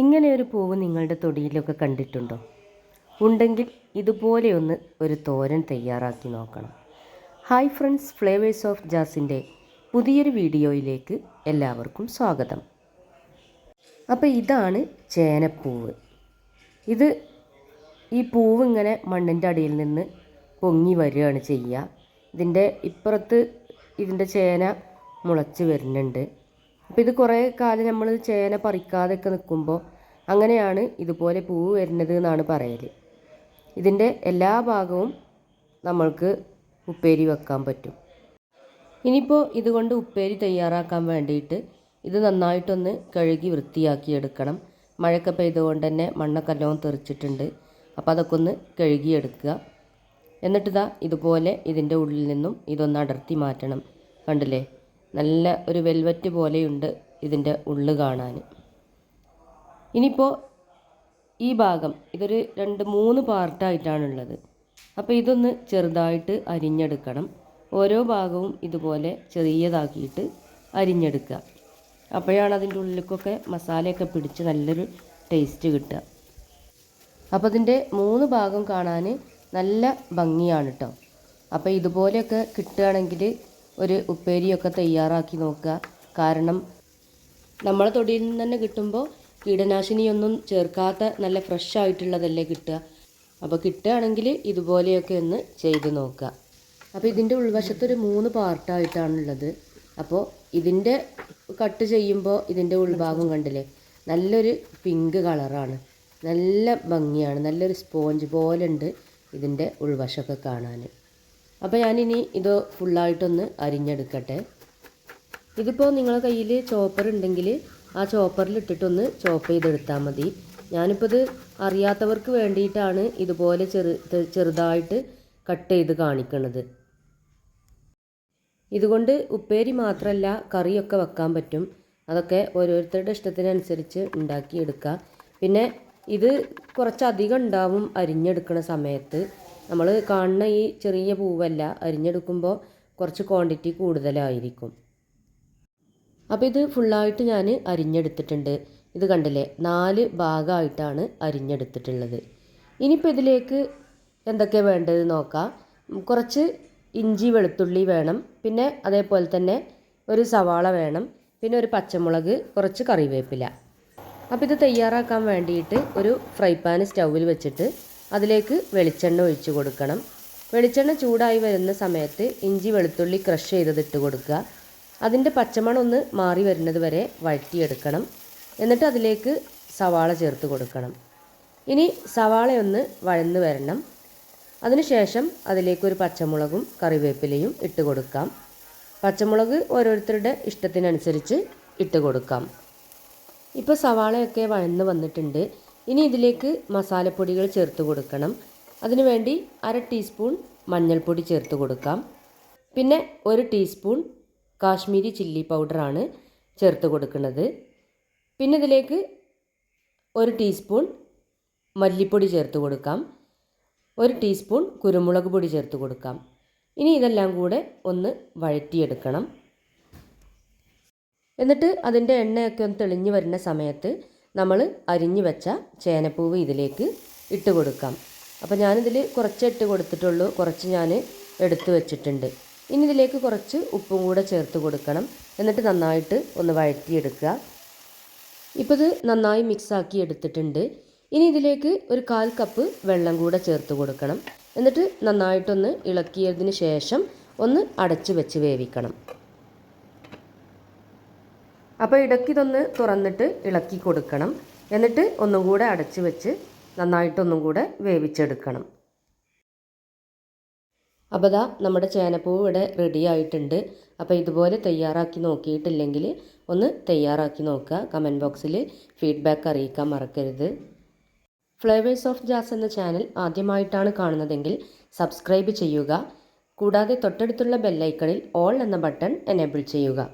ഇങ്ങനെ ഒരു പൂവ് നിങ്ങളുടെ തൊടിയിലൊക്കെ കണ്ടിട്ടുണ്ടോ? ഉണ്ടെങ്കിൽ ഇതുപോലെയൊന്ന് ഒരു തോരൻ തയ്യാറാക്കി നോക്കണം. ഹായ് ഫ്രണ്ട്സ്, ഫ്ലേവേഴ്സ് ഓഫ് ജാസിൻ്റെ പുതിയൊരു വീഡിയോയിലേക്ക് എല്ലാവർക്കും സ്വാഗതം. അപ്പോൾ ഇതാണ് ചേനപ്പൂവ്. ഈ പൂവ് ഇങ്ങനെ മണ്ണിൻ്റെ അടിയിൽ നിന്ന് പൊങ്ങി വരികയാണ് ചെയ്യുക. ഇതിൻ്റെ ഇപ്പുറത്ത് ഇതിൻ്റെ ചേന മുളച്ച് വരുന്നുണ്ട്. അപ്പോൾ ഇത് കുറേ കാലം നമ്മൾ ചേന പറിക്കാതെയൊക്കെ നിൽക്കുമ്പോൾ അങ്ങനെയാണ് ഇതുപോലെ പൂവ് വരുന്നത് എന്നാണ് പറയൽ. ഇതിൻ്റെ എല്ലാ ഭാഗവും നമ്മൾക്ക് ഉപ്പേരി വെക്കാൻ പറ്റും. ഇനിയിപ്പോൾ ഇതുകൊണ്ട് ഉപ്പേരി തയ്യാറാക്കാൻ വേണ്ടിയിട്ട് ഇത് നന്നായിട്ടൊന്ന് കഴുകി വൃത്തിയാക്കി എടുക്കണം. മഴയൊക്കെ പെയ്തുകൊണ്ട് തന്നെ മണ്ണൊക്കെ നല്ലോണം തെറിച്ചിട്ടുണ്ട്. അപ്പോൾ അതൊക്കെ ഒന്ന് കഴുകിയെടുക്കുക. എന്നിട്ടിതാ ഇതുപോലെ ഇതിൻ്റെ ഉള്ളിൽ നിന്നും ഇതൊന്ന് അടർത്തി മാറ്റണം. കണ്ടില്ലേ, നല്ല ഒരു വെൽവെറ്റ് പോലെയുണ്ട് ഇതിൻ്റെ ഉള്ളു കാണാൻ. ഇനിയിപ്പോൾ ഈ ഭാഗം ഇതൊരു 2-3 പാർട്ടായിട്ടാണുള്ളത്. അപ്പോൾ ഇതൊന്ന് ചെറുതായിട്ട് അരിഞ്ഞെടുക്കണം. ഓരോ ഭാഗവും ഇതുപോലെ ചെറിയതാക്കിയിട്ട് അരിഞ്ഞെടുക്കുക. അപ്പോഴാണ് അതിൻ്റെ ഉള്ളിലേക്കൊക്കെ മസാലയൊക്കെ പിടിച്ച് നല്ലൊരു ടേസ്റ്റ് കിട്ടുക. അപ്പോൾ ഇതിൻ്റെ 3 ഭാഗം കാണാൻ നല്ല ഭംഗിയാണ് കേട്ടോ. അപ്പോൾ ഇതുപോലെയൊക്കെ കിട്ടുകയാണെങ്കിൽ ഒരു ഉപ്പേരിയൊക്കെ തയ്യാറാക്കി നോക്കുക. കാരണം നമ്മളെ തൊടിയിൽ നിന്ന് തന്നെ കിട്ടുമ്പോൾ കീടനാശിനിയൊന്നും ചേർക്കാത്ത നല്ല ഫ്രഷ് ആയിട്ടുള്ളതല്ലേ കിട്ടുക. അപ്പോൾ കിട്ടുകയാണെങ്കിൽ ഇതുപോലെയൊക്കെ ഒന്ന് ചെയ്ത് നോക്കുക. അപ്പോൾ ഇതിൻ്റെ ഉൾവശത്തൊരു 3 പാർട്ടായിട്ടാണുള്ളത്. അപ്പോൾ ഇതിൻ്റെ കട്ട് ചെയ്യുമ്പോൾ ഇതിൻ്റെ ഉൾഭാഗം കണ്ടില്ലേ, നല്ലൊരു പിങ്ക് കളറാണ്, നല്ല ഭംഗിയാണ്, നല്ലൊരു സ്പോഞ്ച് പോലെ ഉണ്ട് ഇതിൻ്റെ ഉൾവശമൊക്കെ കാണാൻ. അപ്പോൾ ഞാനിനി ഇത് ഫുള്ളായിട്ടൊന്ന് അരിഞ്ഞെടുക്കട്ടെ. ഇതിപ്പോൾ നിങ്ങളുടെ കയ്യിൽ ചോപ്പർ ഉണ്ടെങ്കിൽ ആ ചോപ്പറിൽ ഇട്ടിട്ടൊന്ന് ചോപ്പ് ചെയ്തെടുത്താൽ മതി. ഞാനിപ്പോൾ ഇത് അറിയാത്തവർക്ക് വേണ്ടിയിട്ടാണ് ഇതുപോലെ ചെറുതായിട്ട് കട്ട് ചെയ്ത് കാണിക്കുന്നത്. ഇതുകൊണ്ട് ഉപ്പേരി മാത്രമല്ല കറിയൊക്കെ വെക്കാൻ പറ്റും. അതൊക്കെ ഓരോരുത്തരുടെ ഇഷ്ടത്തിനനുസരിച്ച് ഉണ്ടാക്കിയെടുക്കുക. പിന്നെ ഇത് കുറച്ചധികം ഉണ്ടാവും അരിഞ്ഞെടുക്കുന്ന സമയത്ത്. നമ്മൾ കാണുന്ന ഈ ചെറിയ പൂവല്ല, അരിഞ്ഞെടുക്കുമ്പോൾ കുറച്ച് ക്വാണ്ടിറ്റി കൂടുതലായിരിക്കും. അപ്പോൾ ഇത് ഫുള്ളായിട്ട് ഞാൻ അരിഞ്ഞെടുത്തിട്ടുണ്ട്. ഇത് കണ്ടില്ലേ, 4 ഭാഗമായിട്ടാണ് അരിഞ്ഞെടുത്തിട്ടുള്ളത്. ഇനിയിപ്പോൾ ഇതിലേക്ക് എന്തൊക്കെ വേണ്ടത് നോക്കാം. കുറച്ച് ഇഞ്ചി വെളുത്തുള്ളി വേണം, പിന്നെ അതേപോലെ തന്നെ ഒരു സവാള വേണം, പിന്നെ ഒരു പച്ചമുളക്, കുറച്ച് കറിവേപ്പില. അപ്പോൾ ഇത് തയ്യാറാക്കാൻ വേണ്ടിയിട്ട് ഒരു ഫ്രൈ പാൻ സ്റ്റൗവിൽ വെച്ചിട്ട് അതിലേക്ക് വെളിച്ചെണ്ണ ഒഴിച്ച് കൊടുക്കണം. വെളിച്ചെണ്ണ ചൂടായി വരുന്ന സമയത്ത് ഇഞ്ചി വെളുത്തുള്ളി ക്രഷ് ചെയ്തതിട്ട് കൊടുക്കുക. അതിൻ്റെ പച്ചമണം ഒന്ന് മാറി വരുന്നത് വരെ വഴറ്റിയെടുക്കണം. എന്നിട്ട് അതിലേക്ക് സവാള ചേർത്ത് കൊടുക്കണം. ഇനി സവാളയൊന്ന് വഴന്ന് വരണം. അതിനുശേഷം അതിലേക്കൊരു പച്ചമുളകും കറിവേപ്പിലയും ഇട്ട് കൊടുക്കാം. പച്ചമുളക് ഓരോരുത്തരുടെ ഇഷ്ടത്തിനനുസരിച്ച് ഇട്ട് കൊടുക്കാം. ഇപ്പോൾ സവാളയൊക്കെ വഴന്ന് വന്നിട്ടുണ്ട്. ഇനി ഇതിലേക്ക് മസാലപ്പൊടികൾ ചേർത്ത് കൊടുക്കണം. അതിനുവേണ്ടി 1/2 ടീസ്പൂൺ മഞ്ഞൾപ്പൊടി ചേർത്ത് കൊടുക്കാം. പിന്നെ 1 ടീസ്പൂൺ കാശ്മീരി ചില്ലി പൗഡറാണ് ചേർത്ത് കൊടുക്കുന്നത്. പിന്നെ ഇതിലേക്ക് 1 ടീസ്പൂൺ മല്ലിപ്പൊടി ചേർത്ത് കൊടുക്കാം. 1 ടീസ്പൂൺ കുരുമുളക് പൊടി ചേർത്ത് കൊടുക്കാം. ഇനി ഇതെല്ലാം കൂടെ ഒന്ന് വഴറ്റിയെടുക്കണം. എന്നിട്ട് അതിൻ്റെ എണ്ണയൊക്കെ ഒന്ന് തെളിഞ്ഞ് വരുന്ന സമയത്ത് നമ്മൾ അരിഞ്ഞു വെച്ച ചേനപ്പൂവ് ഇതിലേക്ക് ഇട്ട് കൊടുക്കാം. അപ്പോൾ ഞാനിതിൽ കുറച്ച് ഇട്ട് കൊടുത്തിട്ടുള്ളൂ, കുറച്ച് ഞാൻ എടുത്തു വെച്ചിട്ടുണ്ട്. ഇനി ഇതിലേക്ക് കുറച്ച് ഉപ്പും കൂടെ ചേർത്ത് കൊടുക്കണം. എന്നിട്ട് നന്നായിട്ട് ഒന്ന് വഴറ്റിയെടുക്കുക. ഇപ്പോൾ ഇത് നന്നായി മിക്സാക്കി എടുത്തിട്ടുണ്ട്. ഇനി ഇതിലേക്ക് ഒരു 1/4 കപ്പ് വെള്ളം കൂടെ ചേർത്ത് കൊടുക്കണം. എന്നിട്ട് നന്നായിട്ടൊന്ന് ഇളക്കിയതിന് ശേഷം ഒന്ന് അടച്ചു വെച്ച് വേവിക്കണം. അപ്പോൾ ഇടയ്ക്കിതൊന്ന് തുറന്നിട്ട് ഇളക്കി കൊടുക്കണം. എന്നിട്ട് ഒന്നും കൂടെ അടച്ചു വെച്ച് നന്നായിട്ടൊന്നും കൂടെ വേവിച്ചെടുക്കണം. അപ്പോൾ ദാ നമ്മുടെ ചേനപ്പൂവ് ഇവിടെ റെഡി ആയിട്ടുണ്ട്. അപ്പോൾ ഇതുപോലെ തയ്യാറാക്കി നോക്കിയിട്ടില്ലെങ്കിൽ ഒന്ന് തയ്യാറാക്കി നോക്കുക. കമൻറ്റ് ബോക്സിൽ ഫീഡ്ബാക്ക് അറിയിക്കാൻ മറക്കരുത്. ഫ്ലേവേഴ്സ് ഓഫ് ജാസ് എന്ന ചാനൽ ആദ്യമായിട്ടാണ് കാണുന്നതെങ്കിൽ സബ്സ്ക്രൈബ് ചെയ്യുക. കൂടാതെ തൊട്ടടുത്തുള്ള ബെല്ലൈക്കണിൽ ഓൾ എന്ന ബട്ടൺ എനേബിൾ ചെയ്യുക.